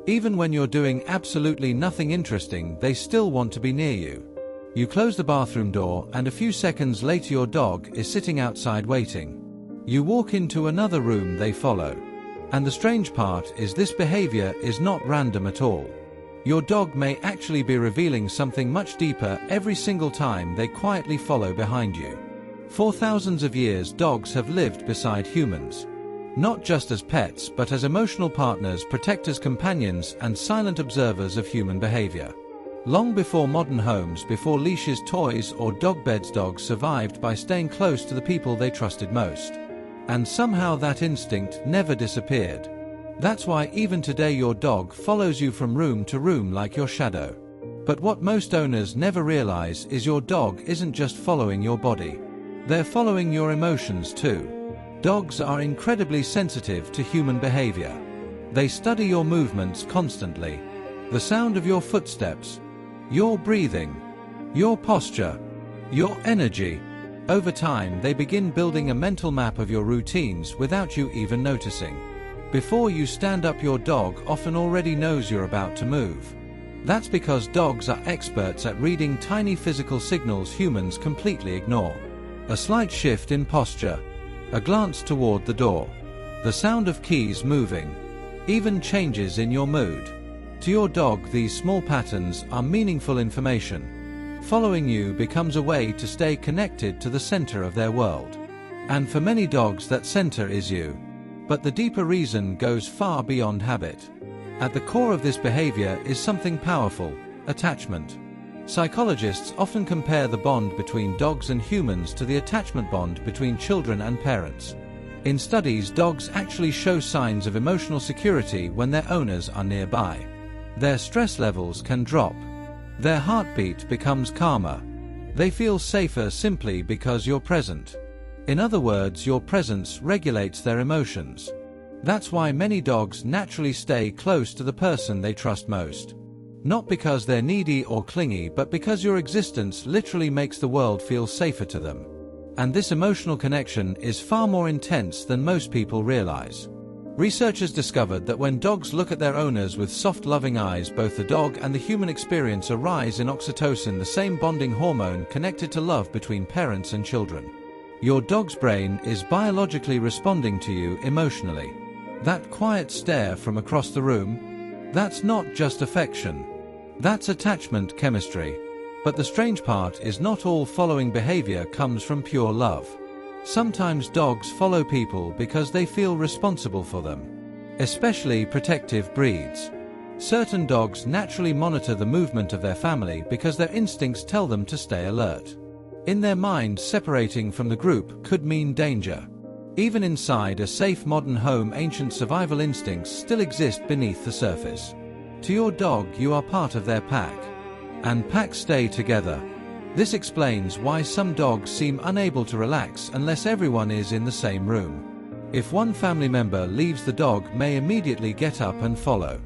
Even when you're doing absolutely nothing interesting, they still want to be near you. You close the bathroom door, and a few seconds later your dog is sitting outside waiting. You walk into another room, they follow. And the strange part is this behavior is not random at all. Your dog may actually be revealing something much deeper every single time they quietly follow behind you. For thousands of years, dogs have lived beside humans. Not just as pets, but as emotional partners, protectors, companions, and silent observers of human behavior. Long before modern homes, before leashes, toys, or dog beds, dogs survived by staying close to the people they trusted most. And somehow that instinct never disappeared. That's why even today your dog follows you from room to room like your shadow. But what most owners never realize is your dog isn't just following your body. They're following your emotions too. Dogs are incredibly sensitive to human behavior. They study your movements constantly. The sound of your footsteps, your breathing, your posture, your energy. Over time, they begin building a mental map of your routines without you even noticing. Before you stand up, your dog often already knows you're about to move. That's because dogs are experts at reading tiny physical signals humans completely ignore. A slight shift in posture, a glance toward the door, the sound of keys moving, even changes in your mood. To your dog, these small patterns are meaningful information. Following you becomes a way to stay connected to the center of their world. And for many dogs, that center is you. But the deeper reason goes far beyond habit. At the core of this behavior is something powerful: attachment. Psychologists often compare the bond between dogs and humans to the attachment bond between children and parents. In studies, dogs actually show signs of emotional security when their owners are nearby. Their stress levels can drop. Their heartbeat becomes calmer. They feel safer simply because you're present. In other words, your presence regulates their emotions. That's why many dogs naturally stay close to the person they trust most. Not because they're needy or clingy, but because your existence literally makes the world feel safer to them. And this emotional connection is far more intense than most people realize. Researchers discovered that when dogs look at their owners with soft, loving eyes, both the dog and the human experience a rise in oxytocin, the same bonding hormone connected to love between parents and children. Your dog's brain is biologically responding to you emotionally. That quiet stare from across the room, that's not just affection. That's attachment chemistry. But the strange part is not all following behavior comes from pure love. Sometimes dogs follow people because they feel responsible for them, especially protective breeds. Certain dogs naturally monitor the movement of their family because their instincts tell them to stay alert. In their mind, separating from the group could mean danger. Even inside a safe modern home, ancient survival instincts still exist beneath the surface. To your dog, you are part of their pack. And packs stay together. This explains why some dogs seem unable to relax unless everyone is in the same room. If one family member leaves, the dog may immediately get up and follow.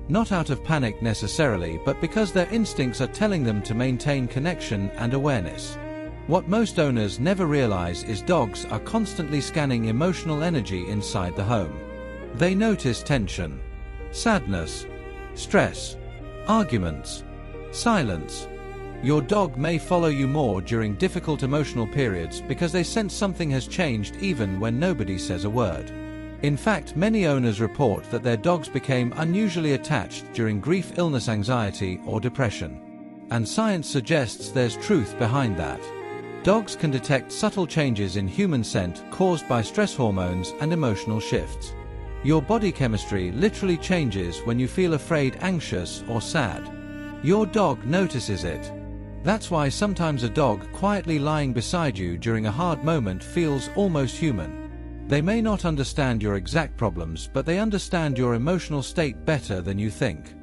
Not out of panic necessarily, but because their instincts are telling them to maintain connection and awareness. What most owners never realize is dogs are constantly scanning emotional energy inside the home. They notice tension, sadness, stress, arguments, silence. Your dog may follow you more during difficult emotional periods because they sense something has changed even when nobody says a word. In fact, many owners report that their dogs became unusually attached during grief, illness, anxiety, or depression. And science suggests there's truth behind that. Dogs can detect subtle changes in human scent caused by stress hormones and emotional shifts. Your body chemistry literally changes when you feel afraid, anxious, or sad. Your dog notices it. That's why sometimes a dog quietly lying beside you during a hard moment feels almost human. They may not understand your exact problems, but they understand your emotional state better than you think.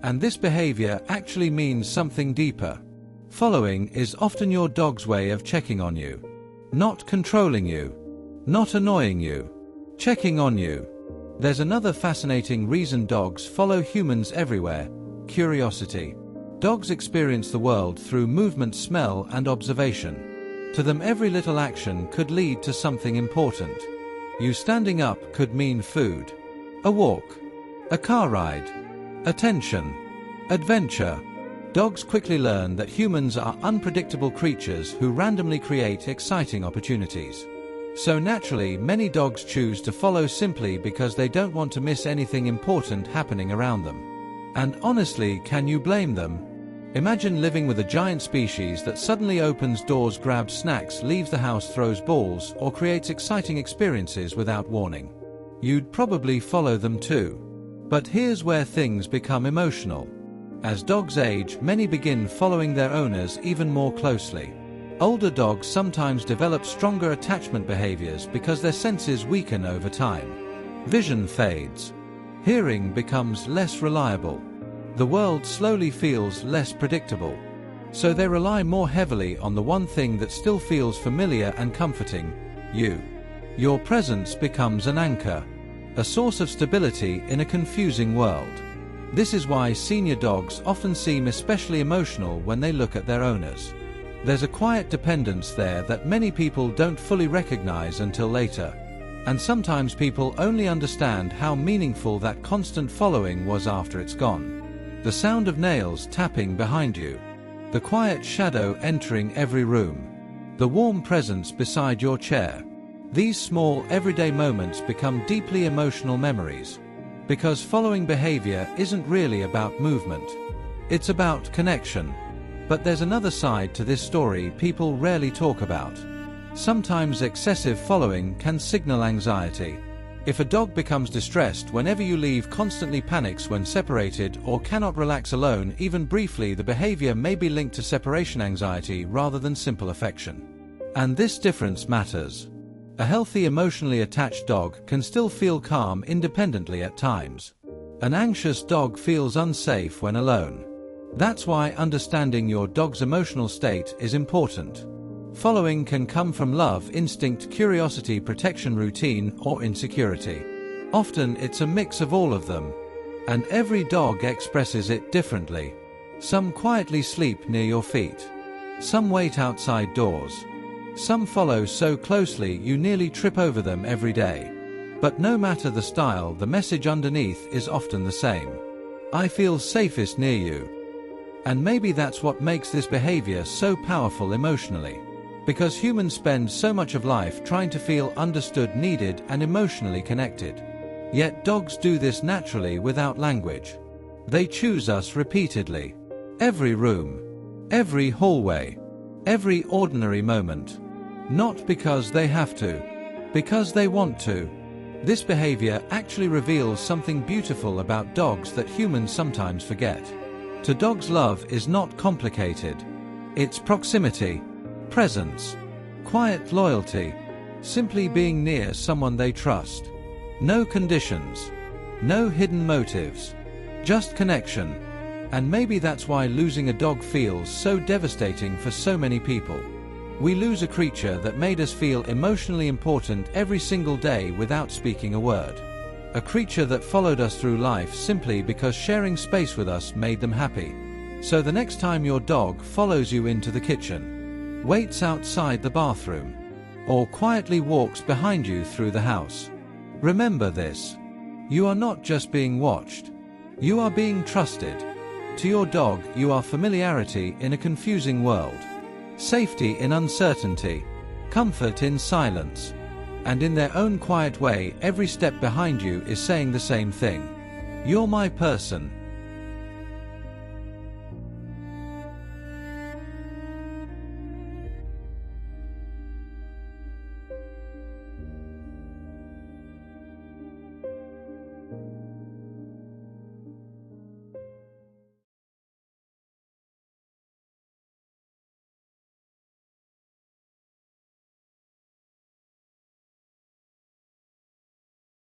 And this behavior actually means something deeper. Following is often your dog's way of checking on you. Not controlling you. Not annoying you. Checking on you. There's another fascinating reason dogs follow humans everywhere: curiosity. Dogs experience the world through movement, smell, and observation. To them, every little action could lead to something important. You standing up could mean food, a walk, a car ride, Attention. Adventure. Dogs quickly learn that humans are unpredictable creatures who randomly create exciting opportunities. So naturally, many dogs choose to follow simply because they don't want to miss anything important happening around them. And honestly, can you blame them? Imagine living with a giant species that suddenly opens doors, grabs snacks, leaves the house, throws balls, or creates exciting experiences without warning. You'd probably follow them too. But here's where things become emotional. As dogs age, many begin following their owners even more closely. Older dogs sometimes develop stronger attachment behaviors because their senses weaken over time. Vision fades. Hearing becomes less reliable. The world slowly feels less predictable. So they rely more heavily on the one thing that still feels familiar and comforting: you. Your presence becomes an anchor, a source of stability in a confusing world. This is why senior dogs often seem especially emotional when they look at their owners. There's a quiet dependence there that many people don't fully recognize until later. And sometimes people only understand how meaningful that constant following was after it's gone. The sound of nails tapping behind you. The quiet shadow entering every room. The warm presence beside your chair. These small, everyday moments become deeply emotional memories. Because following behavior isn't really about movement. It's about connection. But there's another side to this story people rarely talk about. Sometimes excessive following can signal anxiety. If a dog becomes distressed whenever you leave, constantly panics when separated, or cannot relax alone even briefly, the behavior may be linked to separation anxiety rather than simple affection. And this difference matters. A healthy, emotionally attached dog can still feel calm independently at times. An anxious dog feels unsafe when alone. That's why understanding your dog's emotional state is important. Following can come from love, instinct, curiosity, protection, routine, or insecurity. Often it's a mix of all of them. And every dog expresses it differently. Some quietly sleep near your feet. Some wait outside doors. Some follow so closely you nearly trip over them every day. But no matter the style, the message underneath is often the same. I feel safest near you. And maybe that's what makes this behavior so powerful emotionally. Because humans spend so much of life trying to feel understood, needed, and emotionally connected. Yet dogs do this naturally without language. They choose us repeatedly. Every room. Every hallway. Every ordinary moment. Not because they have to. Because they want to. This behavior actually reveals something beautiful about dogs that humans sometimes forget. To dogs, love is not complicated. It's proximity. Presence. Quiet loyalty. Simply being near someone they trust. No conditions. No hidden motives. Just connection. And maybe that's why losing a dog feels so devastating for so many people. We lose a creature that made us feel emotionally important every single day without speaking a word. A creature that followed us through life simply because sharing space with us made them happy. So the next time your dog follows you into the kitchen, waits outside the bathroom, or quietly walks behind you through the house, remember this. You are not just being watched. You are being trusted. To your dog, you are familiarity in a confusing world. Safety in uncertainty. Comfort in silence. And in their own quiet way, every step behind you is saying the same thing. You're my person.